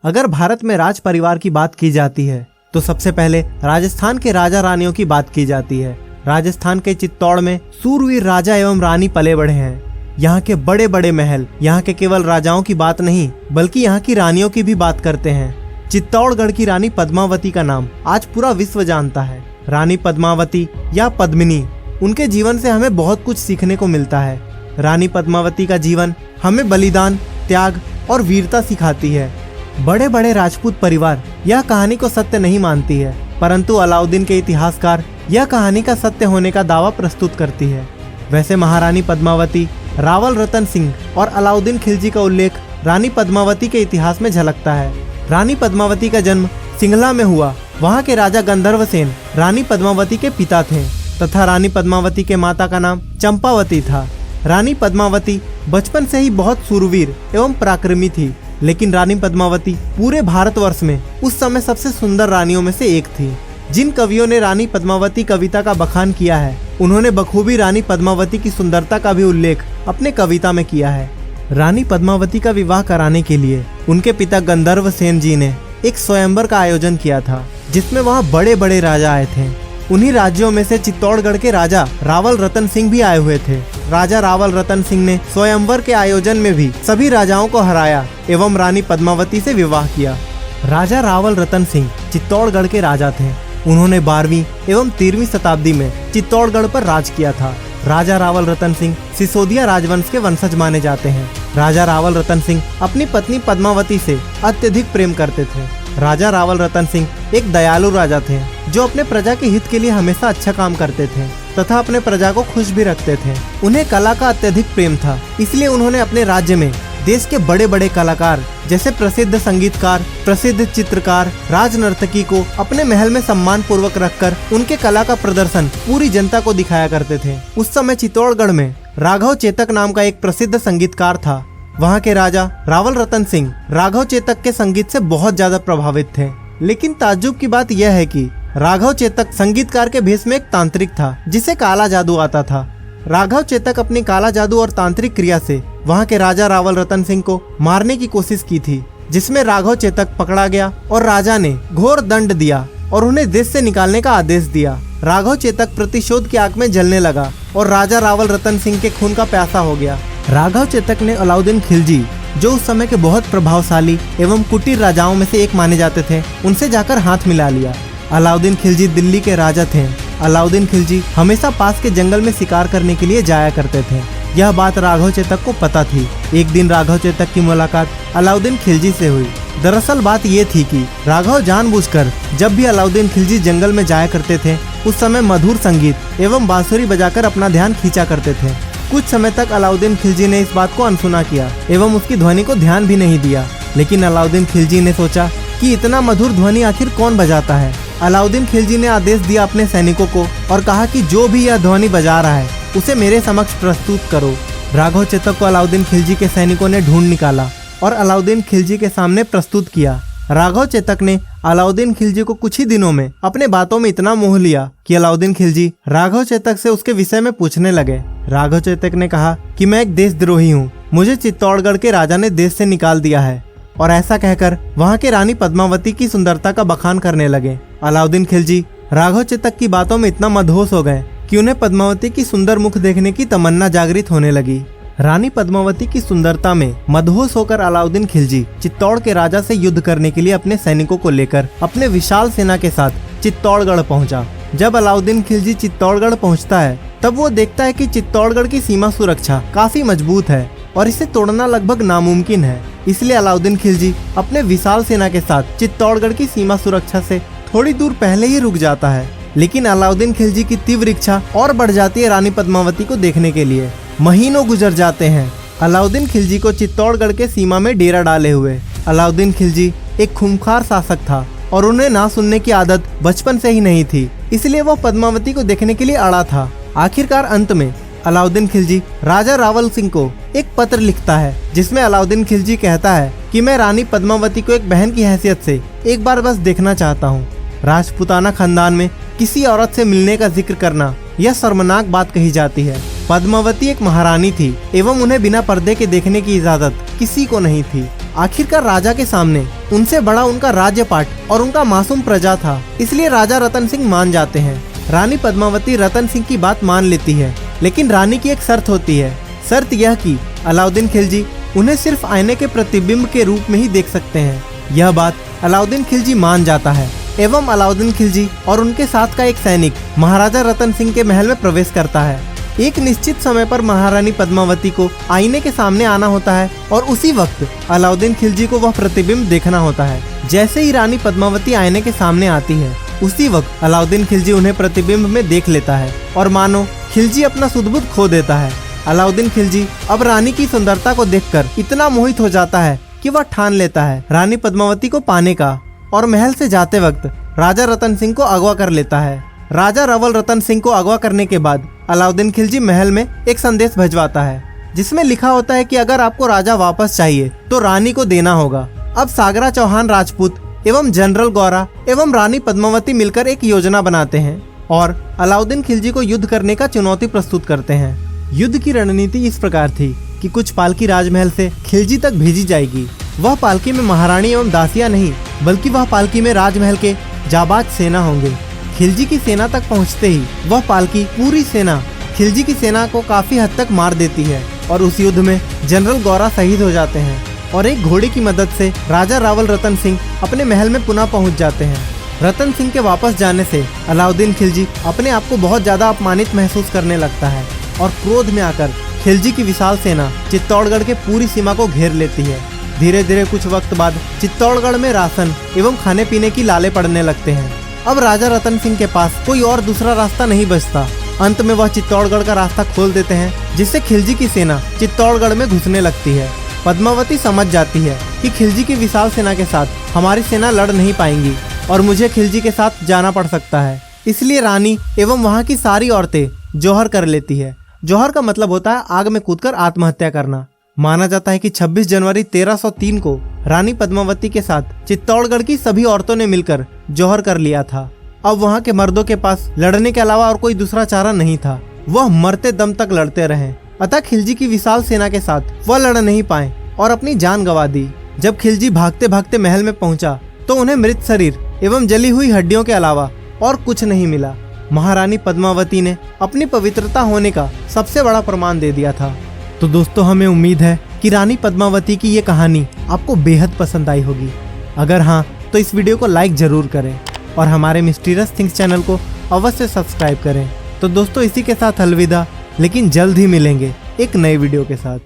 अगर भारत में राज परिवार की बात की जाती है तो सबसे पहले राजस्थान के राजा रानियों की बात की जाती है। राजस्थान के चित्तौड़ में सूरवीर राजा एवं रानी पले बढ़े हैं। यहाँ के बड़े बड़े महल यहाँ के केवल राजाओं की बात नहीं बल्कि यहाँ की रानियों की भी बात करते हैं। चित्तौड़गढ़ की रानी पद्मावती का नाम आज पूरा विश्व जानता है। रानी पद्मावती या पद्मिनी, उनके जीवन से हमें बहुत कुछ सीखने को मिलता है। रानी पद्मावती का जीवन हमें बलिदान, त्याग और वीरता सिखाती है। बड़े बड़े राजपूत परिवार यह कहानी को सत्य नहीं मानती है, परंतु अलाउद्दीन के इतिहासकार यह कहानी का सत्य होने का दावा प्रस्तुत करती है। वैसे महारानी पद्मावती, रावल रतन सिंह और अलाउद्दीन खिलजी का उल्लेख रानी पद्मावती के इतिहास में झलकता है। रानी पद्मावती का जन्म सिंघला में हुआ। वहाँ के राजा गंधर्वसेन रानी पद्मावती के पिता थे तथा रानी पद्मावती के माता का नाम चंपावती था। रानी पद्मावती बचपन से ही बहुत शूरवीर एवं पराक्रमी थी, लेकिन रानी पद्मावती पूरे भारतवर्ष में उस समय सबसे सुंदर रानियों में से एक थी। जिन कवियों ने रानी पद्मावती कविता का बखान किया है, उन्होंने बखूबी रानी पद्मावती की सुंदरता का भी उल्लेख अपने कविता में किया है। रानी पद्मावती का विवाह कराने के लिए उनके पिता गंधर्वसेन जी ने एक स्वयंवर का आयोजन किया था, जिसमें वहाँ बड़े बड़े राजा आए थे। उन्हीं राज्यों में से चित्तौड़गढ़ के राजा रावल रतन सिंह भी आए हुए थे। राजा रावल रतन सिंह ने स्वयंवर के आयोजन में भी सभी राजाओं को हराया एवं रानी पद्मावती से विवाह किया। राजा रावल रतन सिंह चित्तौड़गढ़ के राजा थे। उन्होंने 12वीं एवं 13वीं शताब्दी में चित्तौड़गढ़ पर राज किया था। राजा रावल रतन सिंह सिसोदिया राजवंश के वंशज माने जाते हैं। राजा रावल रतन सिंह अपनी पत्नी पद्मावती से अत्यधिक प्रेम करते थे। राजा रावल रतन सिंह एक दयालु राजा थे, जो अपने प्रजा के हित के लिए हमेशा अच्छा काम करते थे तथा अपने प्रजा को खुश भी रखते थे। उन्हें कला का अत्यधिक प्रेम था, इसलिए उन्होंने अपने राज्य में देश के बड़े बड़े कलाकार जैसे प्रसिद्ध संगीतकार, प्रसिद्ध चित्रकार, राजनर्तकी को अपने महल में सम्मान पूर्वक रखकर उनके कला का प्रदर्शन पूरी जनता को दिखाया करते थे। उस समय चित्तौड़गढ़ में राघव चेतक नाम का एक प्रसिद्ध संगीतकार था। वहाँ के राजा रावल रतन सिंह राघव चेतक के संगीत से बहुत ज्यादा प्रभावित थे। लेकिन ताज्जुब की बात यह है कि राघव चेतक संगीतकार के भेष में एक तांत्रिक था, जिसे काला जादू आता था। राघव चेतक अपनी काला जादू और तांत्रिक क्रिया से वहाँ के राजा रावल रतन सिंह को मारने की कोशिश की थी, जिसमें राघव चेतक पकड़ा गया और राजा ने घोर दंड दिया और उन्हें देश से निकालने का आदेश दिया। राघव चेतक प्रतिशोध की आग में जलने लगा और राजा रावल रतन सिंह के खून का प्यासा हो गया। राघव चेतक ने अलाउद्दीन खिलजी, जो उस समय के बहुत प्रभावशाली एवं कुटीर राजाओं में से एक माने जाते थे, उनसे जाकर हाथ मिला लिया। अलाउद्दीन खिलजी दिल्ली के राजा थे। अलाउद्दीन खिलजी हमेशा पास के जंगल में शिकार करने के लिए जाया करते थे। यह बात राघव चेतक को पता थी। एक दिन राघव चेतक की मुलाकात अलाउद्दीन खिलजी से हुई। दरअसल बात ये थी कि राघव जानबूझकर जब भी अलाउद्दीन खिलजी जंगल में जाया करते थे, उस समय मधुर संगीत एवं बांसुरी बजाकर अपना ध्यान खींचा करते थे। कुछ समय तक अलाउद्दीन खिलजी ने इस बात को अनसुना किया एवं उसकी ध्वनि को ध्यान भी नहीं दिया। लेकिन अलाउद्दीन खिलजी ने सोचा कि इतना मधुर ध्वनि आखिर कौन बजाता है। अलाउद्दीन खिलजी ने आदेश दिया अपने सैनिकों को और कहा कि जो भी यह ध्वनि बजा रहा है उसे मेरे समक्ष प्रस्तुत करो। राघव चेतक को अलाउद्दीन खिलजी के सैनिकों ने ढूंढ निकाला और अलाउद्दीन खिलजी के सामने प्रस्तुत किया। राघव चेतक ने अलाउद्दीन खिलजी को कुछ ही दिनों में अपने बातों में इतना मोह लिया कि अलाउद्दीन खिलजी राघव चेतक से उसके विषय में पूछने लगे। राघव चेतक ने कहा कि मैं एक देशद्रोही हूँ, मुझे चित्तौड़गढ़ के राजा ने देश से निकाल दिया है, और ऐसा कहकर वहाँ के रानी पद्मावती की सुंदरता का बखान करने लगे। अलाउद्दीन खिलजी राघव चेतक की बातों में इतना मदहोश हो गए कि उन्हें पद्मावती की सुंदर मुख देखने की तमन्ना जागृत होने लगी। रानी पद्मावती की सुंदरता में मदहोश होकर अलाउद्दीन खिलजी चित्तौड़ के राजा से युद्ध करने के लिए अपने सैनिकों को लेकर अपने विशाल सेना के साथ चित्तौड़गढ़ पहुंचा। जब अलाउद्दीन खिलजी चित्तौड़गढ़ पहुंचता है, तब वो देखता है कि चित्तौड़गढ़ की सीमा सुरक्षा काफी मजबूत है और इसे तोड़ना लगभग नामुमकिन है। इसलिए अलाउद्दीन खिलजी अपने विशाल सेना के साथ चित्तौड़गढ़ की सीमा सुरक्षा से थोड़ी दूर पहले ही रुक जाता है। लेकिन अलाउद्दीन खिलजी की तीव्र इच्छा और बढ़ जाती है रानी पद्मावती को देखने के लिए। महीनों गुजर जाते हैं अलाउद्दीन खिलजी को चित्तौड़गढ़ के सीमा में डेरा डाले हुए। अलाउद्दीन खिलजी एक खूंखार शासक था और उन्हें ना सुनने की आदत बचपन से ही नहीं थी, इसलिए वो पद्मावती को देखने के लिए अड़ा था। आखिरकार अंत में अलाउद्दीन खिलजी राजा रावल सिंह को एक पत्र लिखता है, जिसमें अलाउद्दीन खिलजी कहता है कि मैं रानी पद्मावती को एक बहन की हैसियत से एक बार बस देखना चाहता हूँ। राजपूताना खानदान में किसी औरत से मिलने का जिक्र करना यह शर्मनाक बात कही जाती है। पद्मावती एक महारानी थी एवं उन्हें बिना पर्दे के देखने की इजाजत किसी को नहीं थी। आखिरकार राजा के सामने उनसे बड़ा उनका राज्य पाट और उनका मासूम प्रजा था, इसलिए राजा रतन सिंह मान जाते हैं। रानी पद्मावती रतन सिंह की बात मान लेती है, लेकिन रानी की एक शर्त होती है। शर्त यह कि अलाउद्दीन खिलजी उन्हें सिर्फ आईने के प्रतिबिंब के रूप में ही देख सकते हैं। यह बात अलाउद्दीन खिलजी मान जाता है एवं अलाउद्दीन खिलजी और उनके साथ का एक सैनिक महाराजा रतन सिंह के महल में प्रवेश करता है। एक निश्चित समय पर महारानी पद्मावती को आईने के सामने आना होता है और उसी वक्त अलाउद्दीन खिलजी को वह प्रतिबिंब देखना होता है। जैसे ही रानी पद्मावती आईने के सामने आती है, उसी वक्त अलाउद्दीन खिलजी उन्हें प्रतिबिंब में देख लेता है और मानो खिलजी अपना सुध-बुध खो देता है। अलाउद्दीन खिलजी अब रानी की सुंदरता को देखकर इतना मोहित हो जाता है कि वह ठान लेता है रानी पद्मावती को पाने का और महल से जाते वक्त राजा रतन सिंह को अगवा कर लेता है। राजा रवल रतन सिंह को अगवा करने के बाद अलाउद्दीन खिलजी महल में एक संदेश भिजवाता है, जिसमें लिखा होता है कि अगर आपको राजा वापस चाहिए तो रानी को देना होगा। अब सागरा चौहान राजपूत एवं जनरल गौरा एवं रानी पद्मावती मिलकर एक योजना बनाते हैं और अलाउद्दीन खिलजी को युद्ध करने का चुनौती प्रस्तुत करते हैं। युद्ध की रणनीति इस प्रकार थी कि कुछ पालकी राजमहल से खिलजी तक भेजी जाएगी। वह पालकी में महारानी एवं दासियां नहीं, बल्कि वह पालकी में राजमहल के जाबाज सेना होंगे। खिलजी की सेना तक पहुंचते ही वह पालकी पूरी सेना खिलजी की सेना को काफी हद तक मार देती है और उस युद्ध में जनरल गौरा शहीद हो जाते हैं और एक घोड़े की मदद से राजा रावल रतन सिंह अपने महल में पुनः पहुंच जाते हैं। रतन सिंह के वापस जाने से अलाउद्दीन खिलजी अपने आप को बहुत ज्यादा अपमानित महसूस करने लगता है और क्रोध में आकर खिलजी की विशाल सेना चित्तौड़गढ़ के पूरी सीमा को घेर लेती है। धीरे धीरे कुछ वक्त बाद चित्तौड़गढ़ में राशन एवं खाने पीने की लाले पड़ने लगते हैं। अब राजा रतन सिंह के पास कोई और दूसरा रास्ता नहीं बचता। अंत में वह चित्तौड़गढ़ का रास्ता खोल देते हैं, जिससे खिलजी की सेना चित्तौड़गढ़ में घुसने लगती है। पद्मावती समझ जाती है कि खिलजी की विशाल सेना के साथ हमारी सेना लड़ नहीं पाएंगी और मुझे खिलजी के साथ जाना पड़ सकता है। इसलिए रानी एवं वहाँ की सारी औरतें जौहर कर लेती है। जौहर का मतलब होता है आग में कूदकर आत्महत्या करना। माना जाता है कि 26 जनवरी 1303 को रानी पद्मावती के साथ चित्तौड़गढ़ की सभी औरतों ने मिलकर जौहर कर लिया था। अब वहाँ के मर्दों के पास लड़ने के अलावा और कोई दूसरा चारा नहीं था। वह मरते दम तक लड़ते रहे। अतः खिलजी की विशाल सेना के साथ वह लड़ नहीं पाए और अपनी जान गंवा दी। जब खिलजी भागते भागते महल में पहुंचा तो उन्हें मृत शरीर एवं जली हुई हड्डियों के अलावा और कुछ नहीं मिला। महारानी पद्मावती ने अपनी पवित्रता होने का सबसे बड़ा प्रमाण दे दिया था। तो दोस्तों, हमें उम्मीद है कि रानी पद्मावती की ये कहानी आपको बेहद पसंद आई होगी। अगर हाँ, तो इस वीडियो को लाइक जरूर करें और हमारे मिस्टीरियस थिंग्स चैनल को अवश्य सब्सक्राइब करें। तो दोस्तों, इसी के साथ अलविदा, लेकिन जल्द ही मिलेंगे एक नए वीडियो के साथ।